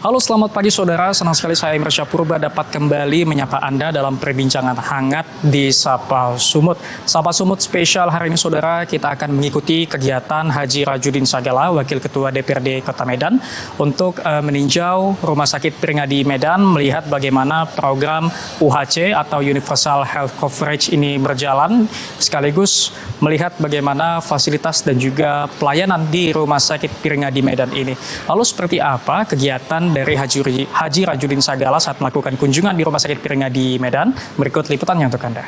Halo, selamat pagi saudara. Senang sekali saya Emir Syahpurba dapat kembali menyapa Anda dalam perbincangan hangat di Sapa Sumut. Sapa Sumut spesial hari ini saudara, kita akan mengikuti kegiatan Haji Rajudin Sagala, Wakil Ketua DPRD Kota Medan, untuk meninjau Rumah Sakit Piringadi Medan, melihat bagaimana program UHC atau Universal Health Coverage ini berjalan, sekaligus melihat bagaimana fasilitas dan juga pelayanan di Rumah Sakit Piringadi Medan ini. Lalu seperti apa kegiatan dari Haji Rajudin Sagala saat melakukan kunjungan di Rumah Sakit Piringadi Medan? Berikut liputannya untuk Anda.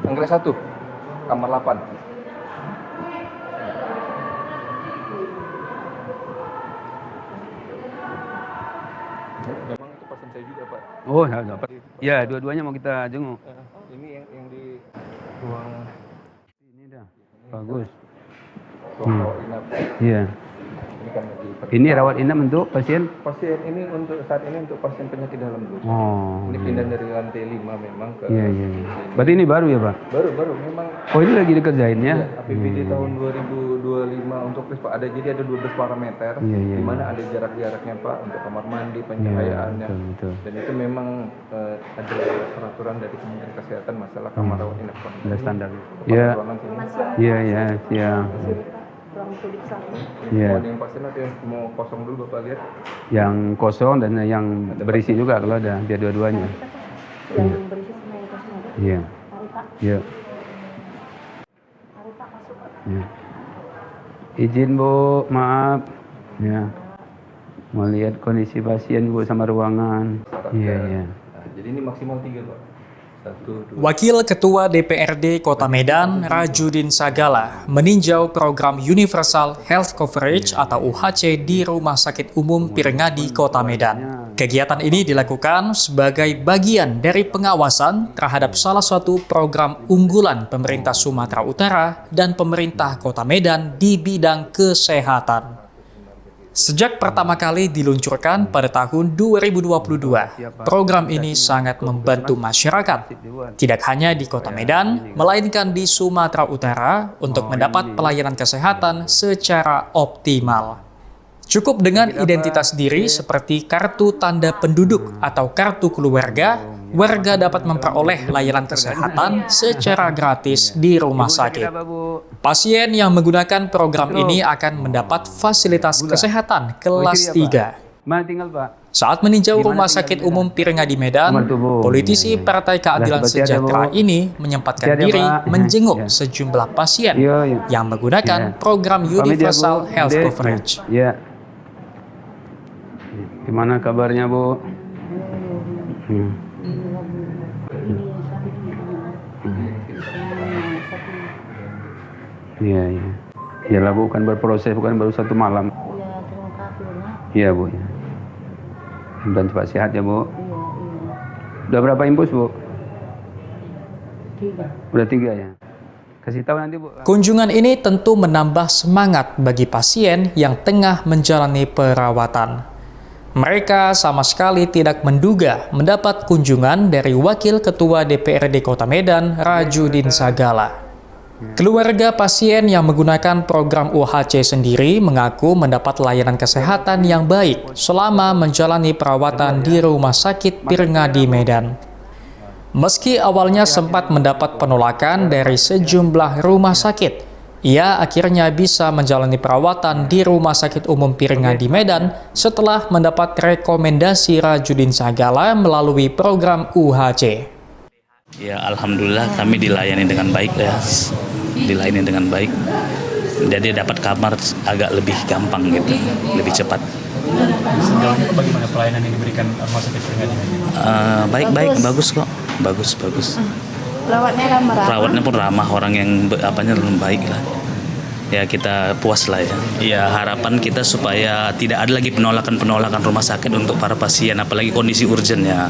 Tanggal 1, kamar 8. Memang itu pasien saya juga, Pak. Oh, ya, dapat. Ya, dua-duanya mau kita jenguk. Ini yang di ruang Ini dah. Bagus. rawat inap. Iya. Ini kan lagi Ini rawat inap untuk pasien. pasien ini untuk saat ini untuk pasien penyakit dalam dulu. Oh. Ini pindah dari lantai 5 memang ke Iya, iya. Berarti ini baru ya, Pak? baru memang. Oh, ini lagi dikerjain ya? APBD tahun 2025 untuk Pak ada 12 parameter, Iya, iya, di mana ada jarak-jaraknya Pak untuk kamar mandi, pencahayaannya. betul. Dan itu memang ada peraturan dari Kementerian Kesehatan masalah kamar rawat inap. Ada standar. Iya. Iya, iya, siap. Iya. Mau yang pasien atau yang mau kosong dulu Bapak lihat? Yang kosong dan yang berisi juga kalau ada, biar dua-duanya. Yang berisi sama yang kosong ada. Iya. Mari Pak, Iya. mari Pak masuk Pak. Ya. Izin Bu, maaf. Ya. Mau lihat kondisi pasien Bu sama ruangan. Iya, iya. Nah, jadi ini maksimal 3 Pak. 1, 2. Wakil Ketua DPRD Kota Medan, Rajudin Sagala, meninjau program Universal Health Coverage atau UHC di Rumah Sakit Umum Piringadi Kota Medan. Kegiatan ini dilakukan sebagai bagian dari pengawasan terhadap salah satu program unggulan pemerintah Sumatera Utara dan pemerintah Kota Medan di bidang kesehatan. Sejak pertama kali diluncurkan pada tahun 2022, program ini sangat membantu masyarakat, tidak hanya di Kota Medan, melainkan di Sumatera Utara untuk mendapat pelayanan kesehatan secara optimal. Cukup dengan identitas diri seperti kartu tanda penduduk atau kartu keluarga, warga dapat memperoleh layanan kesehatan secara gratis di rumah sakit. Pasien yang menggunakan program ini akan mendapat fasilitas kesehatan kelas 3. Mana tinggal Pak? Saat meninjau Rumah Sakit Umum Piringadi Medan, politisi Partai Keadilan Sejahtera ini menyempatkan diri menjenguk sejumlah pasien yang menggunakan program Universal Health Coverage. Iya. Gimana kabarnya Bu? Iya, iya. Yalah Bu, bukan berproses, bukan baru satu malam. Iya, terima kasih ya. Iya Bu. Ya. Dan cepat sehat ya Bu. Iya, iya. Udah berapa infus Bu? 3. Udah 3 ya. Kasih tahu nanti Bu. Kunjungan ini tentu menambah semangat bagi pasien yang tengah menjalani perawatan. Mereka sama sekali tidak menduga mendapat kunjungan dari Wakil Ketua DPRD Kota Medan, Rajudin Sagala. Keluarga pasien yang menggunakan program UHC sendiri mengaku mendapat layanan kesehatan yang baik selama menjalani perawatan di Rumah Sakit Piringadi Medan. Meski awalnya sempat mendapat penolakan dari sejumlah rumah sakit, ia akhirnya bisa menjalani perawatan di Rumah Sakit Umum Piringadi Medan setelah mendapat rekomendasi Rajudin Sagala melalui program UHC. Ya, alhamdulillah kami dilayani dengan baik ya, dilayani dengan baik. Jadi dapat kamar agak lebih gampang gitu, lebih cepat. Sejauh ini bagaimana pelayanan yang diberikan Rumah Sakit Piringadi Medan? Baik, bagus kok, bagus. Perawatnya ramah. Perawatnya pun ramah, orang yang baik lah. Ya kita puas lah ya. Ya harapan kita supaya tidak ada lagi penolakan rumah sakit untuk para pasien, apalagi kondisi urgent ya.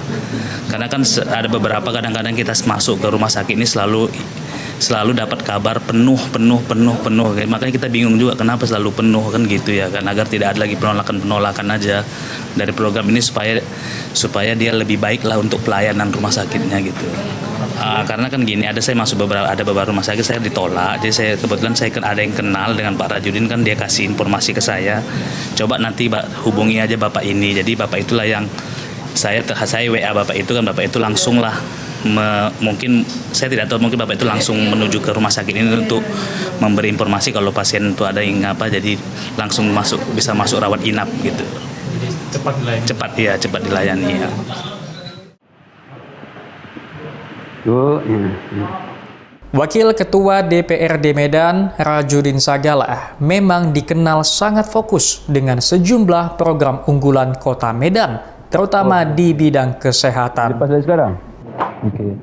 Karena kan ada beberapa kadang-kadang kita masuk ke rumah sakit ini selalu selalu dapat kabar penuh. Makanya kita bingung juga kenapa selalu penuh kan gitu ya kan, agar tidak ada lagi penolakan aja dari program ini supaya dia lebih baik lah untuk pelayanan rumah sakitnya gitu. Karena kan gini, ada beberapa rumah sakit saya ditolak, jadi kebetulan saya ada yang kenal dengan Pak Rajudin, kan dia kasih informasi ke saya, coba nanti hubungi aja bapak ini. Jadi bapak itulah yang saya WA bapak itu kan, bapak itu langsung lah mungkin saya tidak tahu, mungkin bapak itu langsung menuju ke rumah sakit ini untuk memberi informasi kalau pasien itu ada yang jadi langsung bisa masuk rawat inap gitu. Cepat dilayani ya. Wakil Ketua DPRD Medan, Rajudin Sagala, memang dikenal sangat fokus dengan sejumlah program unggulan Kota Medan, terutama di bidang kesehatan. Lepas dari sekarang? Oke.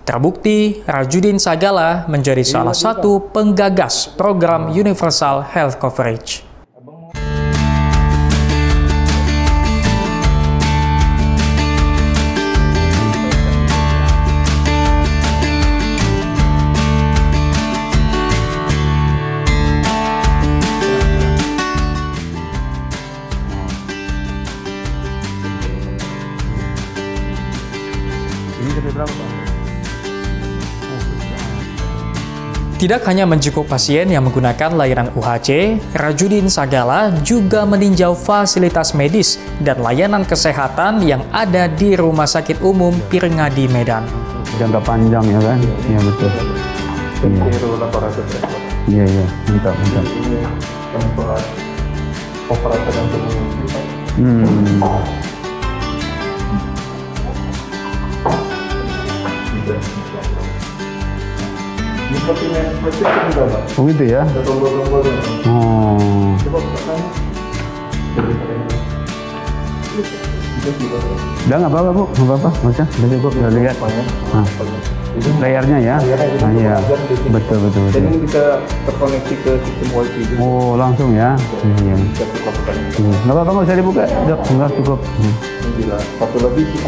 Terbukti, Rajudin Sagala menjadi salah satu penggagas program Universal Health Coverage. Ini sampai berapa, Pak? Tidak hanya menjenguk pasien yang menggunakan layanan UHC, Rajudin Sagala juga meninjau fasilitas medis dan layanan kesehatan yang ada di Rumah Sakit Umum Pirngadi Medan. Jangka panjang ya kan? Iya betul. Iya, mantap. Ini tempat operasi untuk ini sepertinya juga, Pak. Oh gitu ya? Ada tombol-tombolnya. Oh. Coba tekan. Udah nggak apa-apa Bu, nggak apa-apa, nggak usah, udah cukup, udah lihat. Layarnya ya? Iya, betul. Dan ini bisa terkoneksi ke sistem wifi juga. Oh langsung ya? Iya. Bisa dilakukan. Nggak apa-apa, nggak usah dibuka, dok, nggak cukup. Gila, satu lagi sih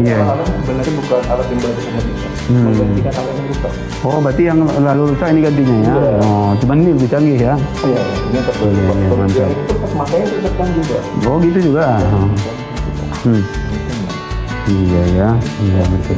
Iya. alat sebenarnya bukan alat yang baru sama kita. Menggantikan alat yang rusak. Oh berarti yang lalu rusak ini gantinya ya? Oh cuman ini lebih canggih ya? Iya, ini yang satu. Iya, mantap. Yang itu pas makanya itu tekan juga. Oh gitu juga? Iya ya, iya betul.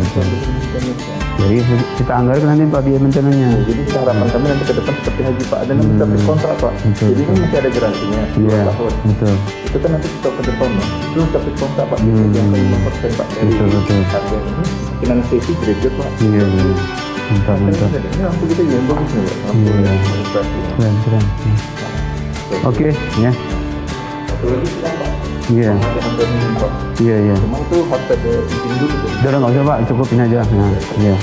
Jadi kita anggarkan nanti Pak biaya maintenance-nya. Jadi harapan kami nanti ke depan seperti Haji Pak, ada nanti habis kontrak Pak. Betul, Jadi kan masih ada garansinya 2 Iya, tahun. betul. Itu kan nanti kita ke depan Pak. Terus habis kontrak Pak, yang ke 5% Pak dari Betul. harga ini. Mungkinan safety graduate Pak. Iya. Mantap. Ini lampu kita juga yang bagus nih Pak. Lampu yang operasi. Keren. Oke, ya. Satu lagi kita Pak. Iya. Ada handphone ini Pak. Iya. Cuma itu harus ada izin dulu Pak. Udah nggak usah Pak, cukup ini aja. Nah, iya.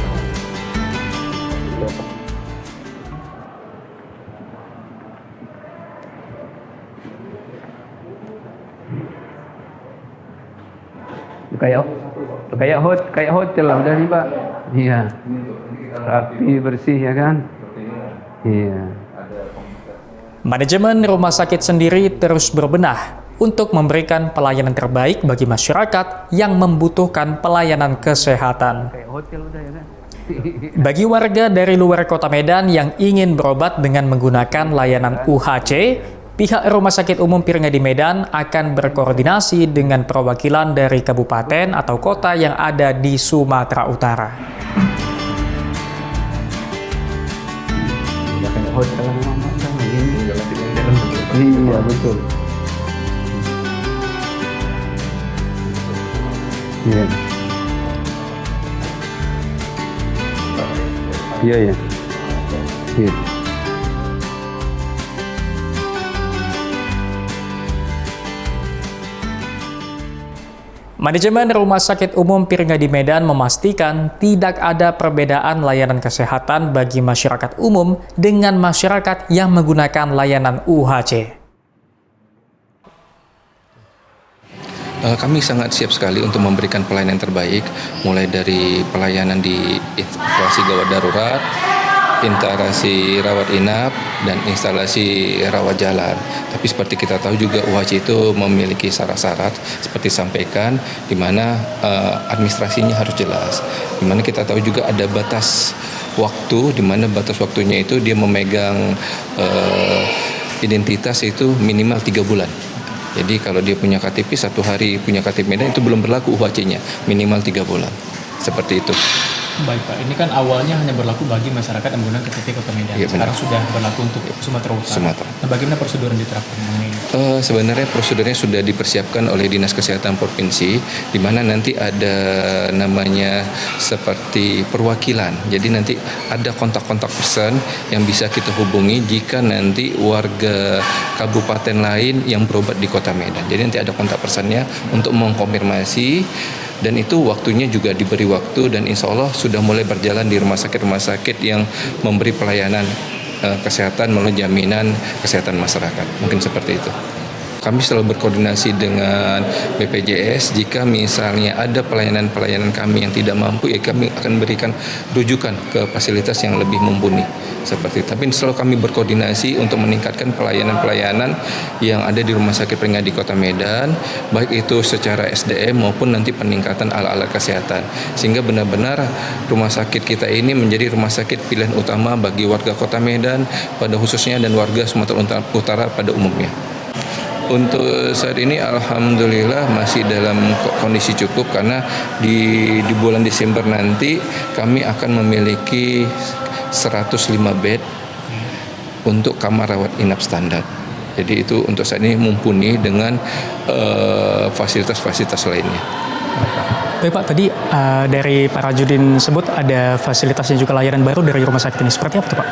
Kayak hotel lah udah nih Pak. Iya. Rapi, bersih ya kan? Iya. Manajemen rumah sakit sendiri terus berbenah untuk memberikan pelayanan terbaik bagi masyarakat yang membutuhkan pelayanan kesehatan. Kayak hotel udah ya kan? Bagi warga dari luar kota Medan yang ingin berobat dengan menggunakan layanan UHC, pihak Rumah Sakit Umum Pirngadi Medan akan berkoordinasi dengan perwakilan dari kabupaten atau kota yang ada di Sumatera Utara. Ya kayak hotel memang Iya betul. Iya. Iya. Iya. Manajemen Rumah Sakit Umum Pirngadi Medan memastikan tidak ada perbedaan layanan kesehatan bagi masyarakat umum dengan masyarakat yang menggunakan layanan UHC. Kami sangat siap sekali untuk memberikan pelayanan terbaik, mulai dari pelayanan di instalasi gawat darurat, instalasi rawat inap dan instalasi rawat jalan. Tapi seperti kita tahu juga UHC itu memiliki syarat-syarat seperti sampaikan, di mana administrasinya harus jelas. Di mana kita tahu juga ada batas waktu, di mana batas waktunya itu dia memegang identitas itu minimal 3 bulan. Jadi kalau dia punya KTP 1 hari punya KTP Medan itu belum berlaku UHC-nya, minimal 3 bulan. Seperti itu. Baik Pak, ini kan awalnya hanya berlaku bagi masyarakat yang menggunakan KTP Kota Medan. Iya, benar. Sekarang sudah berlaku untuk Sumatera Utara. Sumatera. Nah, bagaimana prosedur yang diterapkan mengenai ini? Sebenarnya prosedurnya sudah dipersiapkan oleh Dinas Kesehatan Provinsi, di mana nanti ada namanya seperti perwakilan. Jadi nanti ada kontak-kontak person yang bisa kita hubungi jika nanti warga kabupaten lain yang berobat di Kota Medan. Jadi nanti ada kontak personnya untuk mengkonfirmasi. Dan itu waktunya juga diberi waktu, dan insya Allah sudah mulai berjalan di rumah sakit yang memberi pelayanan kesehatan melalui jaminan kesehatan masyarakat. Mungkin seperti itu. Kami selalu berkoordinasi dengan BPJS. Jika misalnya ada pelayanan-pelayanan kami yang tidak mampu, ya kami akan berikan rujukan ke fasilitas yang lebih mumpuni. Seperti itu. Tapi selalu kami berkoordinasi untuk meningkatkan pelayanan-pelayanan yang ada di Rumah Sakit Peringadi Kota Medan, baik itu secara SDM maupun nanti peningkatan alat-alat kesehatan. Sehingga benar-benar rumah sakit kita ini menjadi rumah sakit pilihan utama bagi warga Kota Medan pada khususnya dan warga Sumatera Utara pada umumnya. Untuk saat ini alhamdulillah masih dalam kondisi cukup, karena di bulan Desember nanti kami akan memiliki 105 bed untuk kamar rawat inap standar. Jadi itu untuk saat ini mumpuni dengan fasilitas-fasilitas lainnya. Baik Pak, tadi dari Pak Rajudin sebut ada fasilitasnya juga layanan baru dari rumah sakit ini. Seperti apa tuh Pak?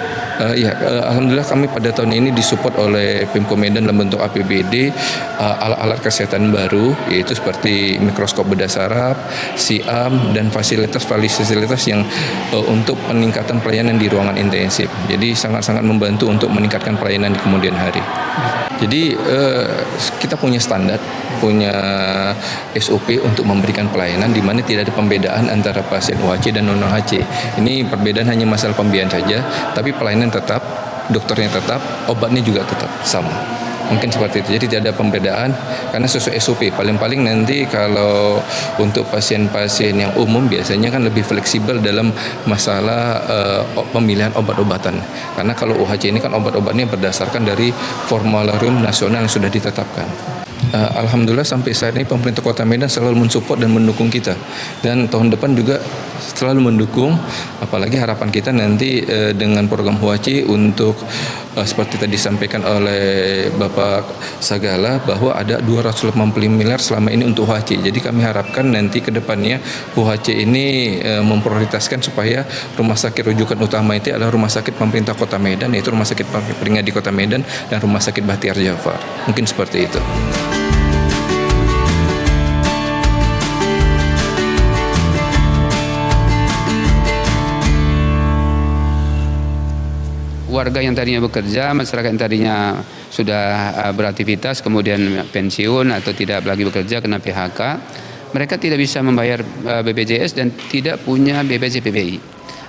Alhamdulillah kami pada tahun ini disupport oleh Pemko Medan dalam bentuk APBD alat-alat kesehatan baru, yaitu seperti mikroskop bedah saraf, siam, dan fasilitas yang untuk peningkatan pelayanan di ruangan intensif. Jadi sangat-sangat membantu untuk meningkatkan pelayanan di kemudian hari. Jadi kita punya standar, punya SOP untuk memberikan pelayanan di mana tidak ada pembedaan antara pasien UHC dan non-UHC. Ini perbedaan hanya masalah pembiayaan saja, tapi pelayanan tetap, dokternya tetap, obatnya juga tetap sama. Mungkin seperti itu. Jadi tidak ada pembedaan karena sesuai SOP. Paling-paling nanti kalau untuk pasien-pasien yang umum biasanya kan lebih fleksibel dalam masalah pemilihan obat-obatan. Karena kalau UHC ini kan obat-obatnya berdasarkan dari formularium nasional yang sudah ditetapkan. Alhamdulillah sampai saat ini pemerintah Kota Medan selalu mensupport dan mendukung kita, dan tahun depan juga selalu mendukung. Apalagi harapan kita nanti dengan program UHC untuk seperti tadi disampaikan oleh Bapak Sagala bahwa ada 280 miliar selama ini untuk UHC. Jadi kami harapkan nanti ke depannya UHC ini memprioritaskan supaya rumah sakit rujukan utama itu adalah rumah sakit pemerintah Kota Medan, yaitu Rumah Sakit Peringadi Kota Medan dan Rumah Sakit Bahtiar Jafar. Mungkin seperti itu. Warga yang tadinya bekerja, masyarakat yang tadinya sudah beraktivitas kemudian pensiun atau tidak lagi bekerja kena PHK, mereka tidak bisa membayar BPJS dan tidak punya BPJS PBI.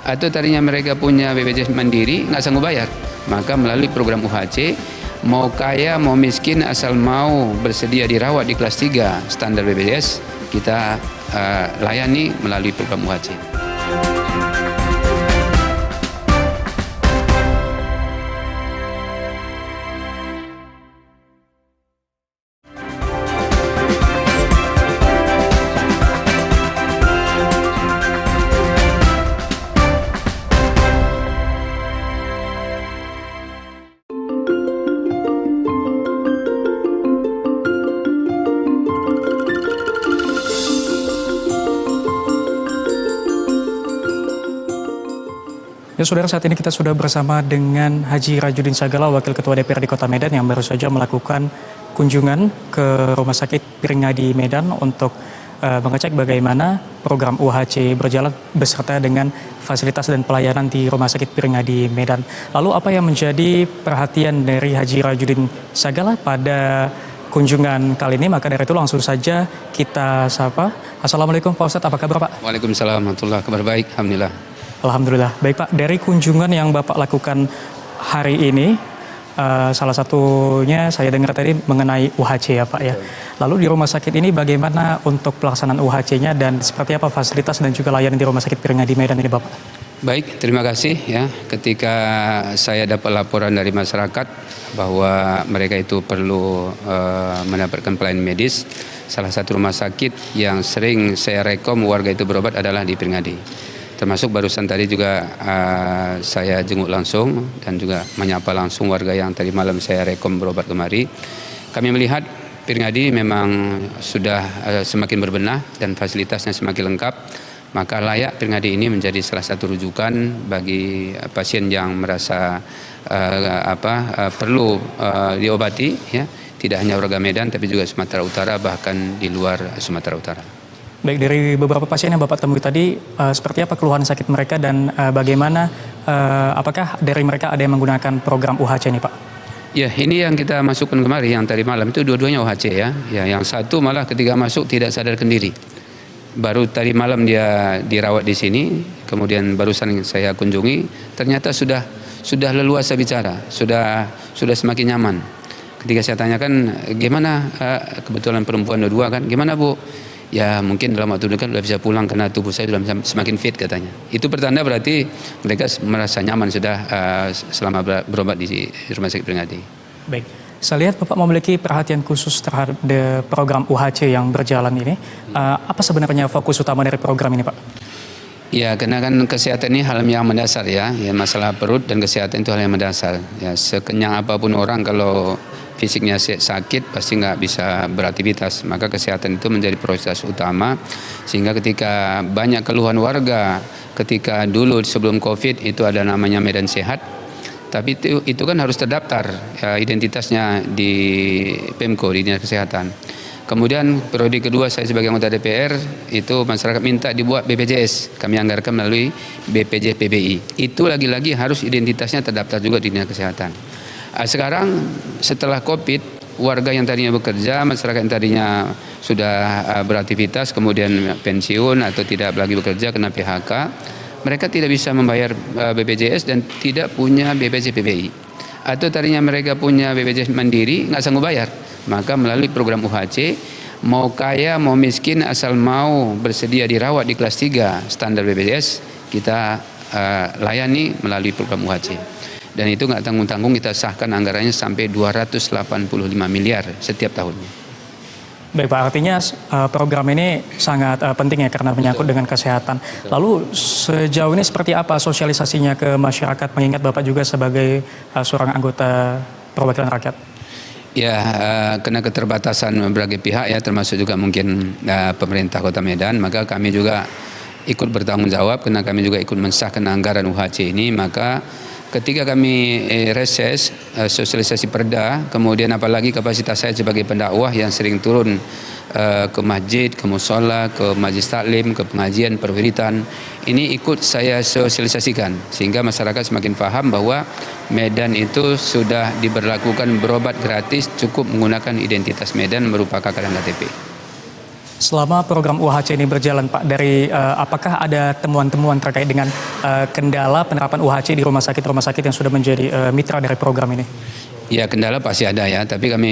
Atau tadinya mereka punya BPJS mandiri nggak sanggup bayar, maka melalui program UHC, mau kaya mau miskin asal mau bersedia dirawat di kelas 3 standar BPJS, kita layani melalui program UHC. Ya saudara, saat ini kita sudah bersama dengan Haji Rajudin Sagala, Wakil Ketua DPRD Kota Medan yang baru saja melakukan kunjungan ke Rumah Sakit Peringadi Medan untuk mengecek bagaimana program UHC berjalan beserta dengan fasilitas dan pelayanan di Rumah Sakit Peringadi Medan. Lalu apa yang menjadi perhatian dari Haji Rajudin Sagala pada kunjungan kali ini? Maka dari itu langsung saja kita sapa. Assalamualaikum Pak Ustadz, apa kabar Pak? Waalaikumsalam warahmatullahi wabarakatuh. Kabar baik, alhamdulillah. Alhamdulillah. Baik Pak, dari kunjungan yang Bapak lakukan hari ini, salah satunya saya dengar tadi mengenai UHC ya Pak ya. Lalu di rumah sakit ini bagaimana untuk pelaksanaan UHC-nya dan seperti apa fasilitas dan juga layanan di Rumah Sakit Peringadi Medan ini Bapak? Baik, terima kasih ya. Ketika saya dapat laporan dari masyarakat bahwa mereka itu perlu mendapatkan pelayanan medis, salah satu rumah sakit yang sering saya rekom warga itu berobat adalah di Peringadi. Termasuk barusan tadi juga saya jenguk langsung dan juga menyapa langsung warga yang tadi malam saya rekom berobat kemari. Kami melihat Peringadi memang sudah semakin berbenah dan fasilitasnya semakin lengkap. Maka layak Peringadi ini menjadi salah satu rujukan bagi pasien yang merasa perlu diobati, ya, tidak hanya warga Medan tapi juga Sumatera Utara bahkan di luar Sumatera Utara. Baik, dari beberapa pasien yang Bapak temui tadi, seperti apa keluhan sakit mereka dan bagaimana, apakah dari mereka ada yang menggunakan program UHC nih Pak? Ya, ini yang kita masukkan kemarin yang tadi malam itu dua-duanya UHC ya. Ya, yang satu malah ketika masuk tidak sadarkan diri. Baru tadi malam dia dirawat di sini, kemudian barusan saya kunjungi, ternyata sudah leluasa bicara, sudah semakin nyaman. Ketika saya tanyakan, gimana, kebetulan perempuan dua kan, gimana Bu? Ya mungkin dalam waktu dekat sudah bisa pulang karena tubuh saya sudah semakin fit katanya. Itu pertanda berarti mereka merasa nyaman sudah selama berobat di Rumah Sakit Peringadi. Baik. Saya lihat Bapak memiliki perhatian khusus terhadap program UHC yang berjalan ini. Apa sebenarnya fokus utama dari program ini Pak? Ya, karena kan kesehatan ini hal yang mendasar ya. Masalah perut dan kesehatan itu hal yang mendasar. Ya, sekenyang apapun orang kalau fisiknya sakit pasti nggak bisa beraktivitas. Maka kesehatan itu menjadi prioritas utama. Sehingga ketika banyak keluhan warga, ketika dulu sebelum COVID itu ada namanya Medan Sehat. Tapi itu kan harus terdaftar ya, identitasnya di Pemko, di Dinas Kesehatan. Kemudian periode kedua saya sebagai anggota DPR itu masyarakat minta dibuat BPJS. Kami anggarkan melalui BPJS PBI. Itu lagi-lagi harus identitasnya terdaftar juga di Dinas Kesehatan. Sekarang setelah COVID, warga yang tadinya bekerja, masyarakat yang tadinya sudah beraktivitas kemudian pensiun atau tidak lagi bekerja kena PHK, mereka tidak bisa membayar BPJS dan tidak punya BPJS PBI. Atau tadinya mereka punya BPJS mandiri, nggak sanggup bayar. Maka melalui program UHC, mau kaya, mau miskin, asal mau bersedia dirawat di kelas 3 standar BPJS, kita layani melalui program UHC. Dan itu nggak tanggung-tanggung, kita sahkan anggarannya sampai 285 miliar setiap tahunnya. Baik Pak, artinya program ini sangat penting ya karena menyangkut dengan kesehatan. Lalu sejauh ini seperti apa sosialisasinya ke masyarakat mengingat Bapak juga sebagai seorang anggota perwakilan rakyat? Ya, kena keterbatasan berbagai pihak ya, termasuk juga mungkin pemerintah Kota Medan, maka kami juga ikut bertanggung jawab karena kami juga ikut mensahkan anggaran UHC ini. Maka ketika kami reses sosialisasi perda, kemudian apalagi kapasitas saya sebagai pendakwah yang sering turun ke masjid, ke musola, ke majlis taklim, ke pengajian, perwiritan, ini ikut saya sosialisasikan sehingga masyarakat semakin paham bahwa Medan itu sudah diberlakukan berobat gratis cukup menggunakan identitas Medan berupa KK dan KTP. Selama program UHC ini berjalan Pak, dari apakah ada temuan-temuan terkait dengan kendala penerapan UHC di rumah sakit yang sudah menjadi mitra dari program ini? Ya, kendala pasti ada ya, tapi kami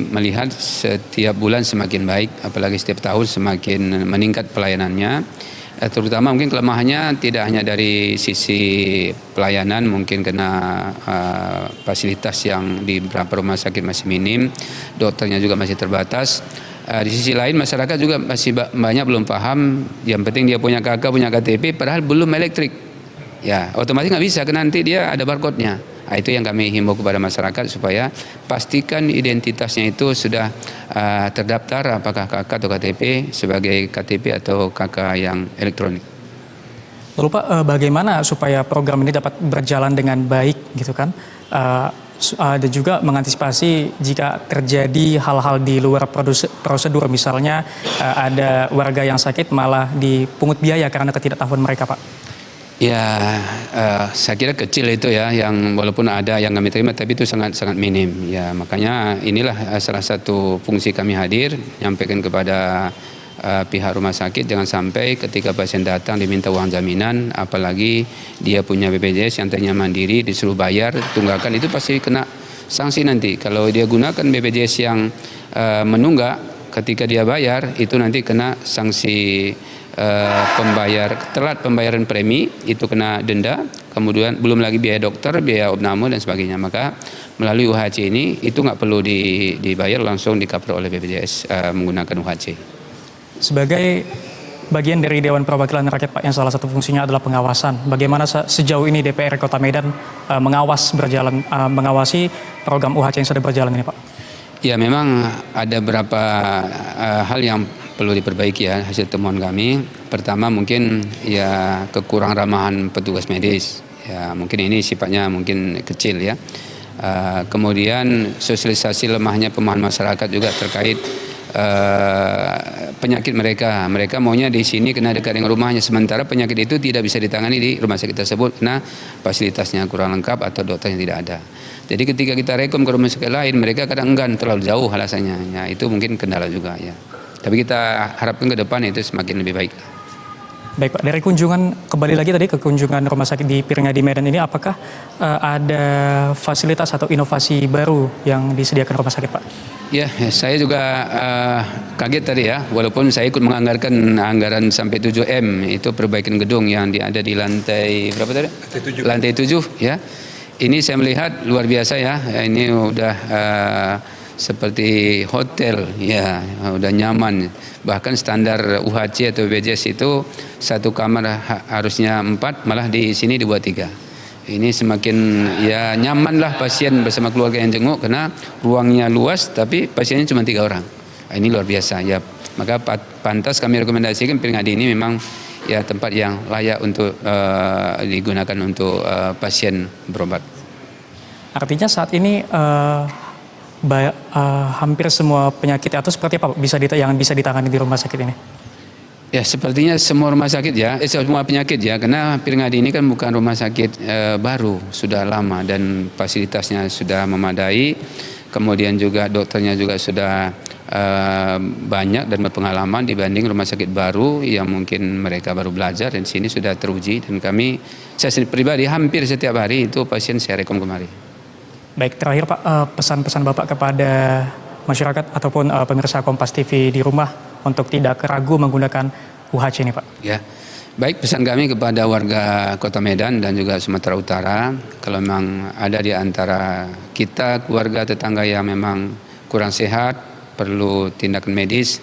melihat setiap bulan semakin baik, apalagi setiap tahun semakin meningkat pelayanannya. Terutama mungkin kelemahannya tidak hanya dari sisi pelayanan, mungkin karena fasilitas yang di beberapa rumah sakit masih minim, dokternya juga masih terbatas. Di sisi lain masyarakat juga masih banyak belum paham, yang penting dia punya KK, punya KTP, padahal belum elektrik. Ya, otomatis nggak bisa, karena nanti dia ada barcode-nya. Nah, itu yang kami himbau kepada masyarakat supaya pastikan identitasnya itu sudah terdaftar apakah KK atau KTP sebagai KTP atau KK yang elektronik. Lalu Pak, bagaimana supaya program ini dapat berjalan dengan baik gitu kan? Dan juga mengantisipasi jika terjadi hal-hal di luar prosedur, misalnya ada warga yang sakit malah dipungut biaya karena ketidaktahuan mereka Pak. Ya, saya kira kecil itu ya, yang walaupun ada yang kami terima, tapi itu sangat minim. Ya, makanya inilah salah satu fungsi kami hadir, menyampaikan kepada pihak rumah sakit jangan sampai ketika pasien datang diminta uang jaminan, apalagi dia punya BPJS yang tadinya mandiri disuruh bayar tunggakan, itu pasti kena sanksi nanti. Kalau dia gunakan BPJS yang menunggak, ketika dia bayar itu nanti kena sanksi telat pembayaran premi, itu kena denda, kemudian belum lagi biaya dokter, biaya opname dan sebagainya. Maka melalui UHC ini itu nggak perlu dibayar, langsung di-cover oleh BPJS menggunakan UHC. Sebagai bagian dari Dewan Perwakilan Rakyat Pak, yang salah satu fungsinya adalah pengawasan, bagaimana sejauh ini DPR Kota Medan mengawasi program UHC yang sudah berjalan ini Pak? Ya, memang ada beberapa hal yang perlu diperbaiki ya hasil temuan kami. Pertama mungkin ya kekurangan ramahan petugas medis. Ya mungkin ini sifatnya mungkin kecil ya. Kemudian sosialisasi lemahnya pemahaman masyarakat juga terkait penyakit mereka. Mereka maunya di sini kena dekat dengan rumahnya, sementara penyakit itu tidak bisa ditangani di rumah sakit tersebut karena fasilitasnya kurang lengkap atau dokternya tidak ada. Jadi ketika kita rekom ke rumah sakit lain, mereka kadang enggan, terlalu jauh alasannya. Ya, itu mungkin kendala juga ya. Tapi kita harapkan ke depan itu semakin lebih baik. Baik Pak, dari kunjungan, kembali lagi tadi ke kunjungan rumah sakit di Piringadi Medan ini, apakah ada fasilitas atau inovasi baru yang disediakan rumah sakit Pak? Ya, saya juga kaget tadi ya, walaupun saya ikut menganggarkan anggaran sampai 7M, itu perbaikan gedung yang ada di lantai berapa tadi? Lantai 7 ya. Ini saya melihat luar biasa ya, ini udah seperti hotel ya, udah nyaman. Bahkan standar UHC atau BPJS itu satu kamar harusnya 4, malah di sini dibuat 3. Ini semakin ya nyaman lah pasien bersama keluarga yang jenguk, karena ruangnya luas tapi pasiennya cuma 3 orang. Ini luar biasa ya. Maka pantas kami rekomendasikan Piringadi ini memang ya tempat yang layak untuk digunakan untuk pasien berobat. Artinya saat ini hampir semua penyakit atau seperti apa yang bisa ditangani di rumah sakit ini? Ya sepertinya semua rumah sakit ya, semua penyakit ya, karena Piringadi ini kan bukan rumah sakit baru, sudah lama dan fasilitasnya sudah memadai, kemudian juga dokternya juga sudah banyak dan berpengalaman dibanding rumah sakit baru yang mungkin mereka baru belajar, dan sini sudah teruji, dan saya sendiri pribadi hampir setiap hari itu pasien saya rekom kemari. Baik, terakhir Pak, pesan-pesan Bapak kepada masyarakat ataupun pemirsa Kompas TV di rumah untuk tidak ragu menggunakan UHC ini Pak. Ya, baik, pesan kami kepada warga Kota Medan dan juga Sumatera Utara, kalau memang ada di antara kita keluarga tetangga yang memang kurang sehat, perlu tindakan medis,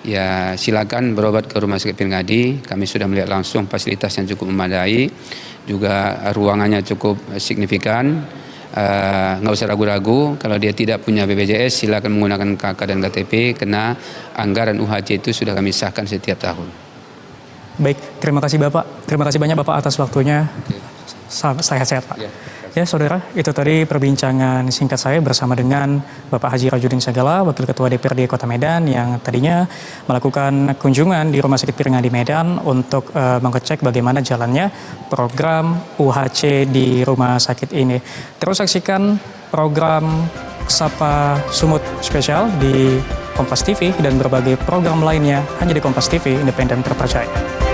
ya silakan berobat ke Rumah Sakit Piringadi. Kami sudah melihat langsung fasilitas yang cukup memadai, juga ruangannya cukup signifikan. Nggak usah ragu-ragu, kalau dia tidak punya BPJS silakan menggunakan KK dan KTP, karena anggaran UHC itu sudah kami sahkan setiap tahun. Baik, terima kasih Bapak. Terima kasih banyak Bapak atas waktunya. Sehat-sehat Pak. Ya saudara, itu tadi perbincangan singkat saya bersama dengan Bapak Haji Rajudin Sagala, Wakil Ketua DPRD Kota Medan, yang tadinya melakukan kunjungan di Rumah Sakit Piringadi Medan untuk mengecek bagaimana jalannya program UHC di rumah sakit ini. Terus saksikan program Sapa Sumut spesial di Kompas TV dan berbagai program lainnya hanya di Kompas TV, independen terpercaya.